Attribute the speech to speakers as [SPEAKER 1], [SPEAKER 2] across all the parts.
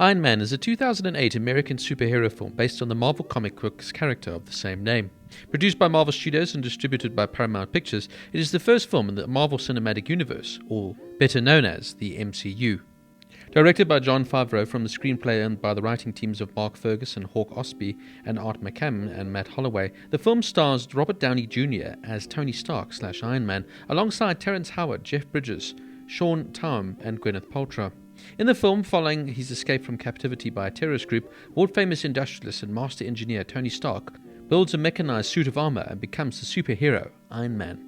[SPEAKER 1] Iron Man is a 2008 American superhero film based on the Marvel comic book's character of the same name. Produced by Marvel Studios and distributed by Paramount Pictures, it is the first film in the Marvel Cinematic Universe, or better known as the MCU. Directed by Jon Favreau from the screenplay and by the writing teams of Fergus and Ostby and Art Marcum and Matt Holloway, the film stars Robert Downey Jr. as Tony Stark / Iron Man, alongside Terrence Howard, Jeff Bridges, Shaun Toub and Gwyneth Paltrow. In the film, following his escape from captivity by a terrorist group, world-famous industrialist and master engineer Tony Stark builds a mechanized suit of armour and becomes the superhero Iron Man.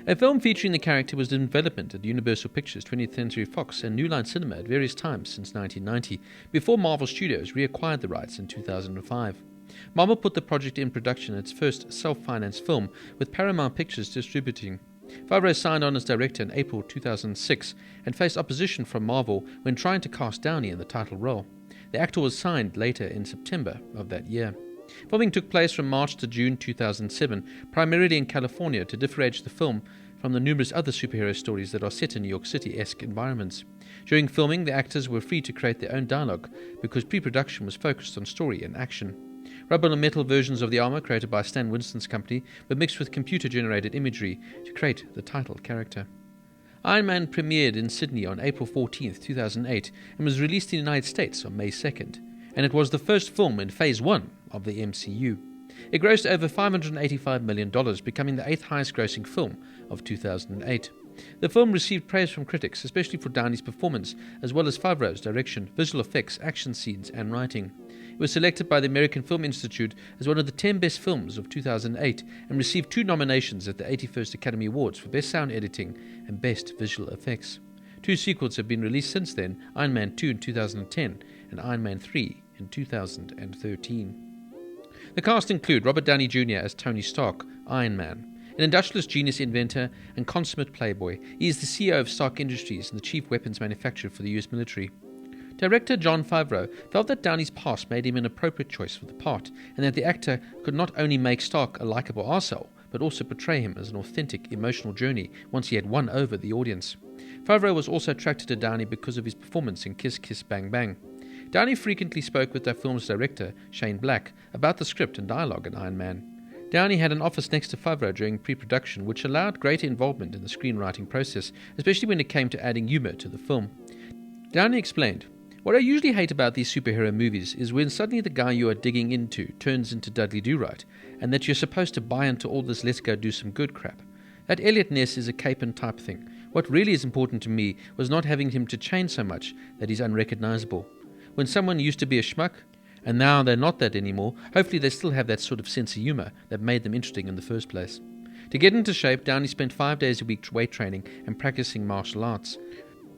[SPEAKER 1] A film featuring the character was in development at Universal Pictures, 20th Century Fox and New Line Cinema at various times since 1990, before Marvel Studios reacquired the rights in 2005. Marvel put the project in production, its first self-financed film, with Paramount Pictures distributing. Favreau signed on as director in April 2006 and faced opposition from Marvel when trying to cast Downey in the title role. The actor was signed later in September of that year. Filming took place from March to June 2007, primarily in California, to differentiate the film from the numerous other superhero stories that are set in New York City-esque environments. During filming, the actors were free to create their own dialogue because pre-production was focused on story and action. Rubber and metal versions of the armour created by Stan Winston's company were mixed with computer-generated imagery to create the title character. Iron Man premiered in Sydney on April 14, 2008 and was released in the United States on May 2nd, and it was the first film in Phase 1 of the MCU. It grossed over $585 million, becoming the 8th highest-grossing film of 2008. The film received praise from critics, especially for Downey's performance, as well as Favreau's direction, visual effects, action scenes, and writing. It was selected by the American Film Institute as one of the 10 best films of 2008 and received 2 nominations at the 81st Academy Awards for Best Sound Editing and Best Visual Effects. 2 sequels have been released since then, Iron Man 2 in 2010 and Iron Man 3 in 2013. The cast include Robert Downey Jr. as Tony Stark, Iron Man. An industrialist genius inventor and consummate playboy, he is the CEO of Stark Industries and the chief weapons manufacturer for the US military. Director Jon Favreau felt that Downey's past made him an appropriate choice for the part, and that the actor could not only make Stark a likable arsehole, but also portray him as an authentic, emotional journey once he had won over the audience. Favreau was also attracted to Downey because of his performance in Kiss Kiss Bang Bang. Downey frequently spoke with the film's director, Shane Black, about the script and dialogue in Iron Man. Downey had an office next to Favreau during pre-production, which allowed greater involvement in the screenwriting process, especially when it came to adding humour to the film. Downey explained, "What I usually hate about these superhero movies is when suddenly the guy you are digging into turns into Dudley Do-Right, and that you're supposed to buy into all this let's go do some good crap. That Elliot Ness is a Capon type thing. What really is important to me was not having him to change so much that he's unrecognizable. When someone used to be a schmuck, and now they're not that anymore, hopefully they still have that sort of sense of humour that made them interesting in the first place." To get into shape, Downey spent 5 days a week weight training and practicing martial arts,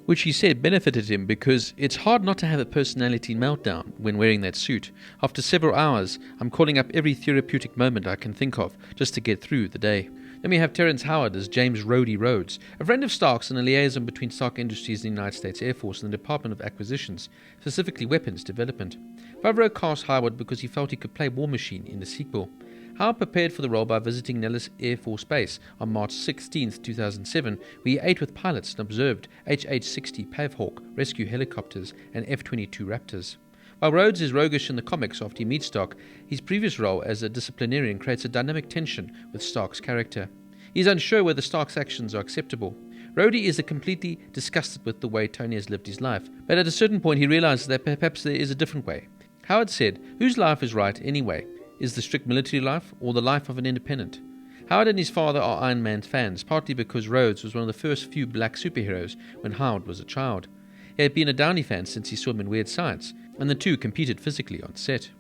[SPEAKER 1] which he said benefited him because it's hard not to have a personality meltdown when wearing that suit. After several hours, I'm calling up every therapeutic moment I can think of just to get through the day. Then we have Terrence Howard as James Rhodey Rhodes, a friend of Stark's and a liaison between Stark Industries and the United States Air Force and the Department of Acquisitions, specifically weapons development. Favreau cast Howard because he felt he could play War Machine in the sequel. Howard prepared for the role by visiting Nellis Air Force Base on March 16, 2007, where he ate with pilots and observed HH-60 Pavehawk rescue helicopters and F-22 Raptors. While Rhodes is roguish in the comics after he meets Stark, his previous role as a disciplinarian creates a dynamic tension with Stark's character. He is unsure whether Stark's actions are acceptable. Rhodey is completely disgusted with the way Tony has lived his life, but at a certain point he realizes that perhaps there is a different way. Howard said, "Whose life is right anyway? Is the strict military life or the life of an independent?" Howard and his father are Iron Man fans, partly because Rhodes was one of the first few black superheroes when Howard was a child. He had been a Downey fan since he saw him in Weird Science, and the two competed physically on set.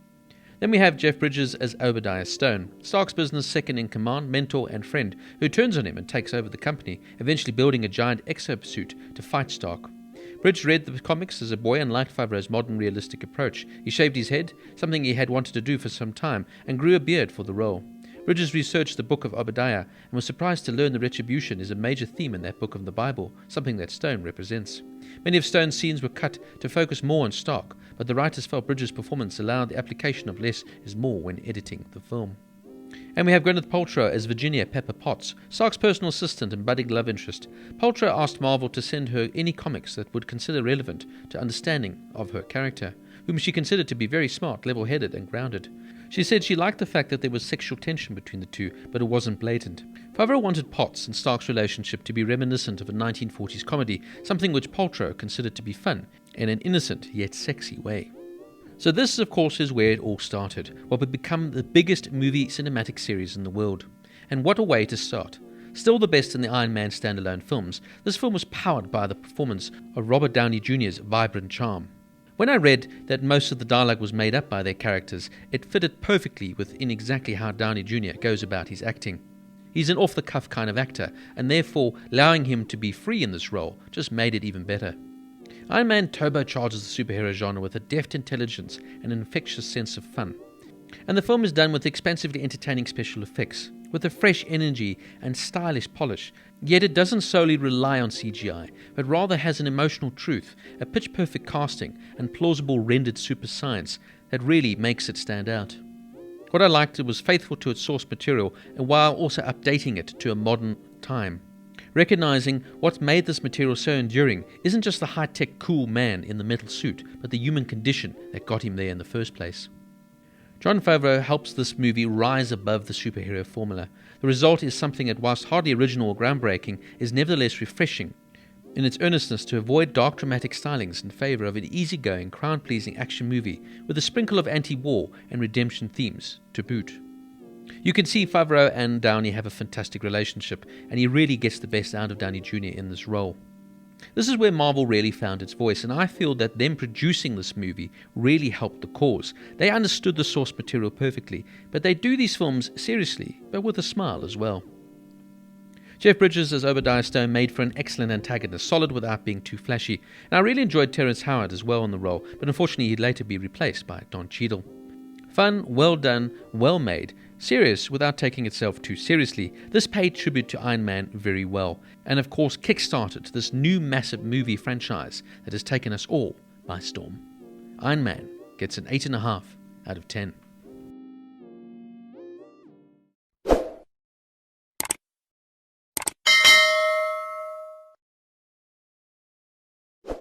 [SPEAKER 1] Then we have Jeff Bridges as Obadiah Stone, Stark's business second-in-command, mentor and friend, who turns on him and takes over the company, eventually building a giant exosuit to fight Stark. Bridges read the comics as a boy and liked Favreau's modern realistic approach. He shaved his head, something he had wanted to do for some time, and grew a beard for the role. Bridges researched the book of Obadiah and was surprised to learn that retribution is a major theme in that book of the Bible, something that Stone represents. Many of Stone's scenes were cut to focus more on Stark, but the writers felt Bridges' performance allowed the application of less is more when editing the film. And we have Gwyneth Paltrow as Virginia Pepper Potts, Stark's personal assistant and budding love interest. Paltrow asked Marvel to send her any comics that would consider relevant to understanding of her character. whom she considered to be very smart, level-headed and grounded. She said she liked the fact that there was sexual tension between the two, but it wasn't blatant. Favreau wanted Potts and Stark's relationship to be reminiscent of a 1940s comedy, something which Paltrow considered to be fun, in an innocent yet sexy way. So this, of course, is where it all started, what would become the biggest movie cinematic series in the world. And what a way to start. Still the best in the Iron Man standalone films, this film was powered by the performance of Robert Downey Jr.'s vibrant charm. When I read that most of the dialogue was made up by their characters, it fitted perfectly within exactly how Downey Jr. goes about his acting. He's an off-the-cuff kind of actor, and therefore allowing him to be free in this role just made it even better. Iron Man turbocharges the superhero genre with a deft intelligence and an infectious sense of fun. And the film is done with expensively entertaining special effects, with a fresh energy and stylish polish, yet it doesn't solely rely on CGI, but rather has an emotional truth, a pitch-perfect casting, and plausible rendered super science that really makes it stand out. What I liked, it was faithful to its source material, and while also updating it to a modern time. Recognizing what made this material so enduring isn't just the high-tech cool man in the metal suit, but the human condition that got him there in the first place. Jon Favreau helps this movie rise above the superhero formula. The result is something that, whilst hardly original or groundbreaking, is nevertheless refreshing in its earnestness to avoid dark dramatic stylings in favour of an easygoing, crowd-pleasing action movie with a sprinkle of anti-war and redemption themes to boot. You can see Favreau and Downey have a fantastic relationship, and he really gets the best out of Downey Jr. in this role. This is where Marvel really found its voice, and I feel that them producing this movie really helped the cause. They understood the source material perfectly, but they do these films seriously, but with a smile as well. Jeff Bridges as Obadiah Stone made for an excellent antagonist, solid without being too flashy, and I really enjoyed Terrence Howard as well in the role, but unfortunately he'd later be replaced by Don Cheadle. Fun, well done, well made, serious without taking itself too seriously, this paid tribute to Iron Man very well, and of course kick-started this new massive movie franchise that has taken us all by storm. Iron Man gets an 8.5 out of 10.